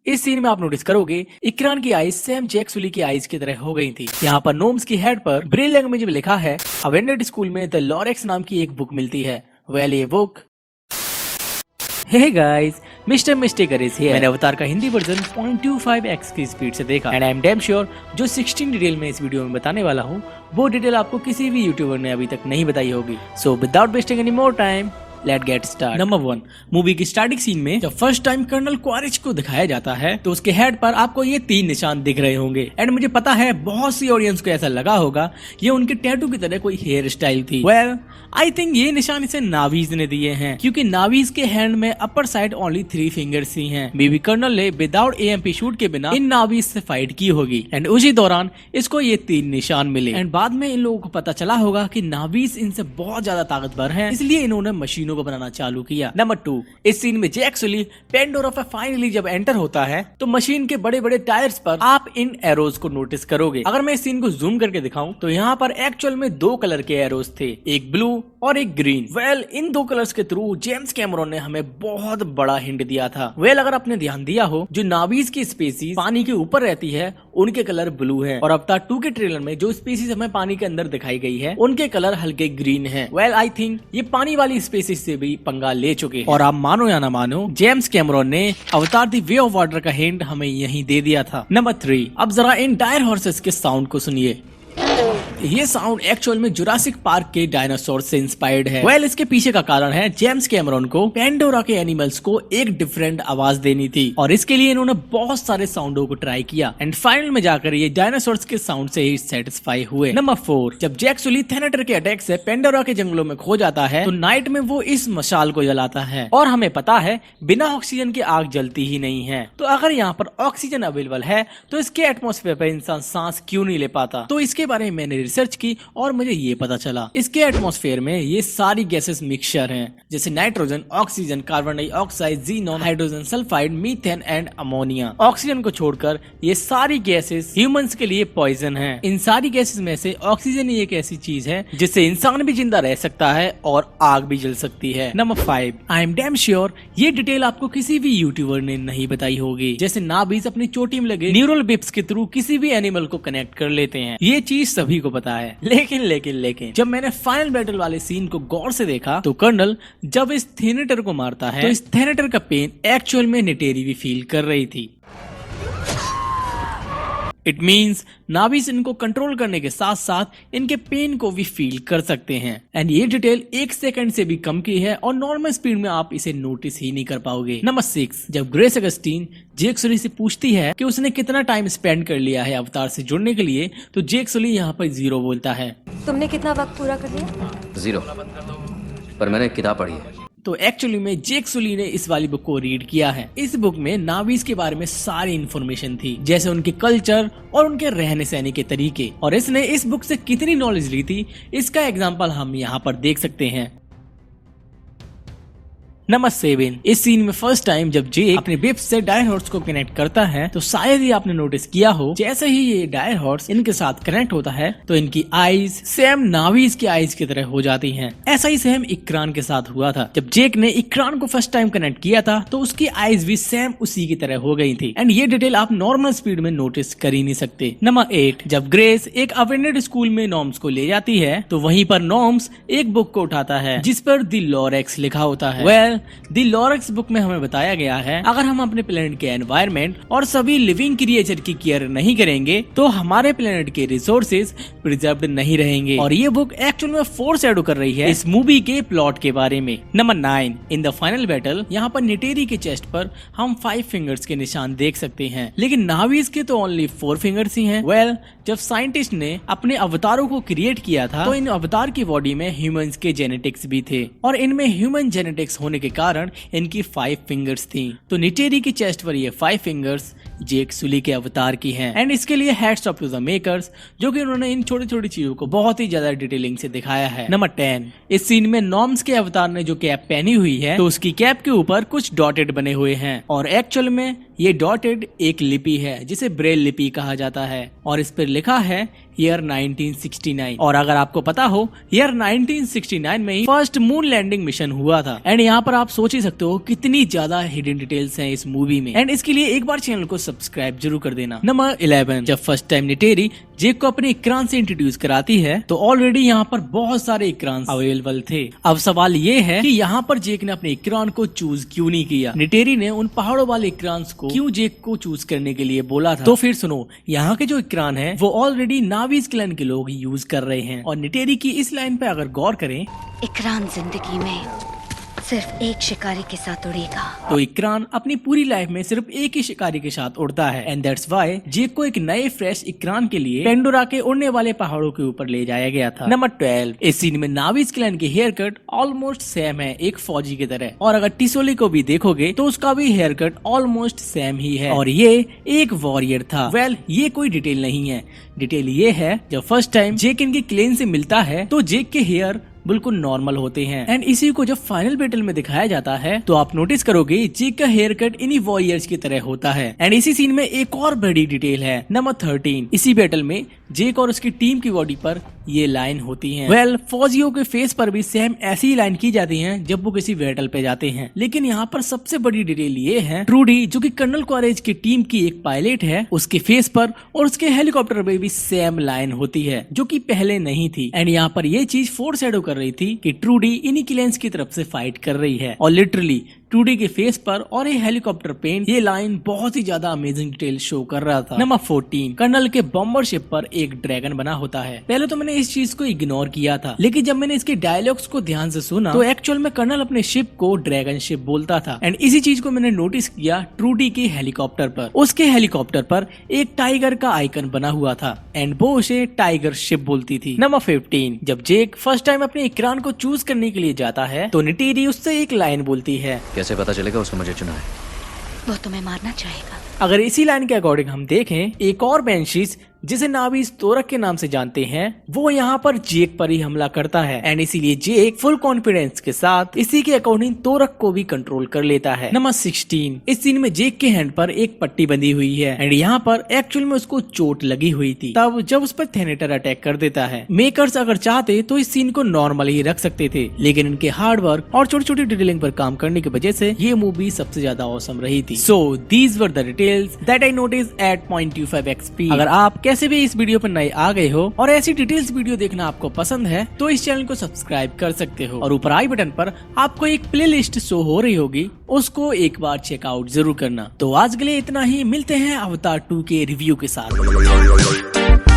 इस सीन में आप नोटिस करोगे इकरान की आईज सैम जैक सुली की आईज की तरह हो गई थी। यहाँ पर नोम्स की हेड पर ब्रेल लैंग्वेज में लिखा है अवेंडेड स्कूल में द लॉरेक्स नाम की एक बुक मिलती है। वेल ये book hey guys, mister mistaker is here. मैंने अवतार का हिंदी वर्जन 0.25x की स्पीड से देखा and I am damn sure जो 16 डिटेल में इस वीडियो में बताने वाला हूँ वो डिटेल आपको किसी भी यूट्यूबर ने अभी तक नहीं बताई होगी। So without wasting any more time let get start. Number 1, movie की स्टार्टिंग सीन में जब फर्स्ट टाइम कर्नल क्वारिच को दिखाया जाता है तो उसके हेड पर आपको ये 3 निशान दिख रहे होंगे एंड मुझे पता है बहुत सी ऑडियंस को ऐसा लगा होगा ये उनके टैटू की तरह कोई हेयर स्टाइल थी। वेल आई थिंक ये निशान इसे नावीज ने दिए हैं क्योंकि नावीज के हैंड में अपर साइड ओनली 3 फिंगर्स ही हैं। मे बी कर्नल ने विदाउट एएमपी शूट के बिना इन नावीज से फाइट की होगी एंड उसी दौरान इसको ये 3 निशान मिले एंड बाद में इन लोगों को पता चला होगा कि नावीज इनसे बहुत ज्यादा ताकतवर हैं, इसलिए इन्होंने मशीनों को बनाना चालू किया। नंबर 2, इस सीन में जैक सुली पेंडोरा पे फाइनली जब एंटर होता है तो मशीन के बड़े बड़े टायर्स पर आप इन एरोज को नोटिस करोगे। अगर मैं इस सीन को जूम करके दिखाऊं तो यहाँ पर एक्चुअल में 2 कलर के एरोज थे, एक ब्लू और एक ग्रीन। वेल इन 2 कलर्स के थ्रू जेम्स कैमरॉन ने हमें बहुत बड़ा हिंट दिया था। वेल अगर आपने ध्यान दिया हो जो नावीज की स्पीसीज पानी के ऊपर रहती है उनके कलर ब्लू है और अवतार 2 के ट्रेलर में जो स्पीसीज हमें पानी के अंदर दिखाई गई है उनके कलर हल्के ग्रीन है। वेल आई थिंक ये पानी वाली स्पीसीज से भी पंगा ले चुके हैं और आप मानो या ना मानो जेम्स कैमरॉन ने अवतार द वे ऑफ वाटर का हिंट हमें यहीं दे दिया था। नंबर 3, अब जरा इन डायर हॉर्सेस के साउंड को सुनिए। ये साउंड एक्चुअल में जुरासिक पार्क के डायनासोर से इंस्पायर्ड है। वेल इसके पीछे का कारण है जेम्स कैमरॉन को पेंडोरा के एनिमल्स को एक डिफरेंट आवाज देनी थी और इसके लिए इन्होंने बहुत सारे साउंडों को ट्राई किया एंड फाइनल में जाकर ये डायनासोर्स के साउंड से ही सेटिस्फाई हुए। नंबर 4, जब जैक सुली थेनेटर के अटैक से पेंडोरा के जंगलों में खो जाता है तो नाइट में वो इस मशाल को जलाता है और हमें पता है बिना ऑक्सीजन की आग जलती ही नहीं है, तो अगर यहाँ पर ऑक्सीजन अवेलेबल है तो इसके एटमोस्फेयर पर इंसान सांस क्यों नहीं ले पाता। तो इसके बारे में मैंने रिसर्च की और मुझे ये पता चला इसके एटमॉस्फेयर में ये सारी गैसेस मिक्सचर हैं जैसे nitrogen, oxygen, carbon dioxide, xenon, hydrogen sulphide, methane and ammonia. Oxygen को छोड़कर ये सारी गैसेस ह्यूमंस के लिए पॉइजन हैं। इन सारी गैसेस में से ऑक्सीजन ही एक ऐसी चीज है जिससे इंसान भी जिंदा रह सकता है और आग भी जल सकती है। Number 5, I am damn sure ये डिटेल आपको किसी भी यूट्यूबर ने नहीं बताई होगी जैसे नाभीज अपनी चोटी में लगे न्यूरल बिप्स के थ्रू किसी भी एनिमल को कनेक्ट कर लेते हैं। ये चीज सभी को पता है लेकिन जब मैंने फाइनल बैटल वाले सीन को गौर से देखा तो कर्नल जब इस थेनेटर को मारता है तो इस थेनेटर का पेन एक्चुअल में नेटेरी भी फील कर रही थी। इट मीन्स नावीज इनको कंट्रोल करने के साथ साथ इनके पेन को भी फील कर सकते हैं एंड ये डिटेल 1 सेकंड से भी कम की है और नॉर्मल स्पीड में आप इसे नोटिस ही नहीं कर पाओगे। नंबर 6, जब ग्रेस अगस्टीन जेक सुली से पूछती है कि उसने कितना टाइम स्पेंड कर लिया है अवतार से जुड़ने के लिए तो जेक सुली यहाँ पर 0 बोलता है। तुमने कितना वक्त पूरा कर लिया? 0, पर मैंने किताब पढ़ी है। तो एक्चुअली में जेक सुली ने इस वाली बुक को रीड किया है। इस बुक में नावीज के बारे में सारी इन्फॉर्मेशन थी जैसे उनके कल्चर और उनके रहने सहने के तरीके और इसने इस बुक से कितनी नॉलेज ली थी इसका एग्जाम्पल हम यहाँ पर देख सकते हैं। नंबर 7, इस सीन में फर्स्ट टाइम जब जेक अपने बिप्स से डायर हॉर्स को कनेक्ट करता है तो शायद ही आपने नोटिस किया हो जैसे ही ये डायर हॉर्स इनके साथ कनेक्ट होता है तो इनकी आईज सेम नावीज की आईज की तरह हो जाती हैं। ऐसा ही सेम इकरान के साथ हुआ था। जब जेक ने इकरान को फर्स्ट टाइम कनेक्ट किया था तो उसकी आईज भी सेम उसी की तरह हो गई थी एंड ये डिटेल आप नॉर्मल स्पीड में नोटिस कर ही नहीं सकते। नंबर 8, जब ग्रेस एक अवेंडेड स्कूल में नॉर्म्स को ले जाती है तो वहीं पर नॉर्म्स एक बुक को उठाता है जिस पर द लॉरेक्स लिखा होता है। वेल द लॉरेक्स बुक में हमें बताया गया है अगर हम अपने प्लेनेट के एनवायरनमेंट और सभी लिविंग क्रिएचर की केयर नहीं करेंगे तो हमारे प्लेनेट के रिसोर्सेज प्रिजर्व्ड नहीं रहेंगे और ये बुक एक्चुअल में फोरशैडो कर रही है इस मूवी के प्लॉट के बारे में। Number 9, in the final battle यहाँ पर नेटेरी के चेस्ट पर हम 5 फिंगर्स के निशान देख सकते हैं लेकिन नावीज के तो ओनली 4 फिंगर्स ही हैं। वेल जब साइंटिस्ट ने अपने अवतारों को क्रिएट किया था तो इन अवतार की बॉडी में ह्यूमंस के जेनेटिक्स भी थे और इनमें ह्यूमन जेनेटिक्स होने के कारण इनकी 5 फिंगर्स थी। तो निटेरी की चेस्ट पर ये 5 फिंगर्स जेक सुली के अवतार की हैं एंड इसके लिए hats off to the makers जो कि उन्होंने इन छोटी छोटी चीजों को बहुत ही ज्यादा डिटेलिंग से दिखाया है। नंबर 10, इस सीन में नॉर्म्स के अवतार ने जो कैप पहनी हुई है तो उसकी कैप के ऊपर कुछ डॉटेड बने हुए हैं और एक्चुअल में ये डॉटेड एक लिपि है जिसे ब्रेल लिपि कहा जाता है और इस पर लिखा है ईयर 1969। और अगर आपको पता हो ईयर 1969 में ही फर्स्ट मून लैंडिंग मिशन हुआ था एंड यहाँ पर आप सोच ही सकते हो कितनी ज्यादा हिडन डिटेल्स हैं इस मूवी में एंड इसके लिए एक बार चैनल को सब्सक्राइब जरूर कर देना। नंबर 11, जब फर्स्ट टाइम निटेरी जेक को अपने इक्रान से इंट्रोड्यूस कराती है तो ऑलरेडी यहाँ पर बहुत सारे इक्रान अवेलेबल थे। अब सवाल ये है कि यहाँ पर जेक ने अपने इक्रान को चूज क्यों नहीं किया। निटेरी ने उन पहाड़ों वाले इक्रान को क्यों जेक को चूज करने के लिए बोला था? तो फिर सुनो, यहाँ के जो इक्रान है वो ऑलरेडी नावीज क्लैन के लोग यूज कर रहे हैं और निटेरी की इस लाइन पे अगर गौर करें, इकरान जिंदगी में सिर्फ एक शिकारी के साथ उड़ेगा। तो इकरान अपनी पूरी लाइफ में सिर्फ एक ही शिकारी के साथ उड़ता है एंड दैट्स व्हाई जेक को एक नए फ्रेश इकरान के लिए पेंडोरा के उड़ने वाले पहाड़ों के ऊपर ले जाया गया था। नंबर 12, इस सीन में नावीज क्लैन की हेयर कट ऑलमोस्ट सेम है एक फौजी की तरह और अगर टिसोली को भी देखोगे तो उसका भी हेयर कट ऑलमोस्ट सेम ही है और ये एक वॉरियर था। ये कोई डिटेल नहीं है, डिटेल ये है जब फर्स्ट टाइम जेक इनकी क्लेन से मिलता है तो जेक के हेयर बिल्कुल नॉर्मल होते हैं एंड इसी को जब फाइनल बैटल में दिखाया जाता है तो आप नोटिस करोगे जेक का हेयर कट इन्हीं वॉरियर्स की तरह होता है एंड इसी सीन में एक और बड़ी डिटेल है। नंबर 13, इसी बैटल में जेक और उसकी टीम की बॉडी पर ये लाइन होती हैं। फौजियों के फेस पर भी सेम ऐसी ही लाइन की जाती हैं जब वो किसी बैटल पे जाते हैं, लेकिन यहाँ पर सबसे बड़ी डिटेल ये है ट्रूडी जो कि कर्नल क्वारेज की टीम की एक पायलट है, उसके फेस पर और उसके हेलीकॉप्टर पे भी सेम लाइन होती है जो कि पहले नहीं थी एंड यहाँ पर ये चीज फोरशैडो कर रही थी कि ट्रूडी इन्हीं क्लेन्स की तरफ से फाइट कर रही है और लिटरली ट्रूडी के फेस पर और ये हेलीकॉप्टर पेंट ये लाइन बहुत ही ज्यादा अमेजिंग डिटेल शो कर रहा था। नंबर 14, कर्नल के बॉम्बर शिप पर एक ड्रैगन बना होता है। पहले तो मैंने इस चीज को इग्नोर किया था, लेकिन जब मैंने इसके डायलॉग्स को ध्यान से सुना तो एक्चुअल में कर्नल अपने शिप को ड्रैगन शिप बोलता था एंड इसी चीज को मैंने नोटिस किया ट्रूडी के हेलीकॉप्टर पर। उसके हेलीकॉप्टर पर एक टाइगर का आइकन बना हुआ था एंड वो उसे टाइगर शिप बोलती थी। नंबर 15, जब जेक फर्स्ट टाइम अपने इकरान को चूज करने के लिए जाता है तो निटेरी उससे एक लाइन बोलती है, कैसे पता चलेगा उसने मुझे चुना है? वो तुम्हें मारना चाहेगा। अगर इसी लाइन के अकॉर्डिंग हम देखें, एक और बेंशीज जिसे नावीज तोरक के नाम से जानते हैं वो यहाँ पर जेक पर ही हमला करता है एंड इसीलिए जेक फुल कॉन्फिडेंस के साथ इसी के अकॉर्डिंग तोरक को भी कंट्रोल कर लेता है। नंबर 16, इस सीन में जेक के हैंड पर एक पट्टी बंधी हुई है एंड यहाँ पर एक्चुअल में उसको चोट लगी हुई थी तब जब उस पर थेनेटर अटैक कर देता है। मेकर्स अगर चाहते तो इस सीन को नॉर्मल ही रख सकते थे, लेकिन इनके हार्ड वर्क और छोटी छोटी डिटेलिंग पर काम करने की वजह से ये मूवी सबसे ज्यादा औसम रही थी। So these were the details that I notice at 0.25 XP। अगर आप कैसे भी इस वीडियो पर नए आ गए हो और ऐसी डिटेल्स वीडियो देखना आपको पसंद है तो इस चैनल को सब्सक्राइब कर सकते हो और ऊपर आई बटन पर आपको एक प्लेलिस्ट शो हो रही होगी, उसको एक बार चेकआउट जरूर करना। तो आज के लिए इतना ही, मिलते हैं अवतार 2 के रिव्यू के साथ।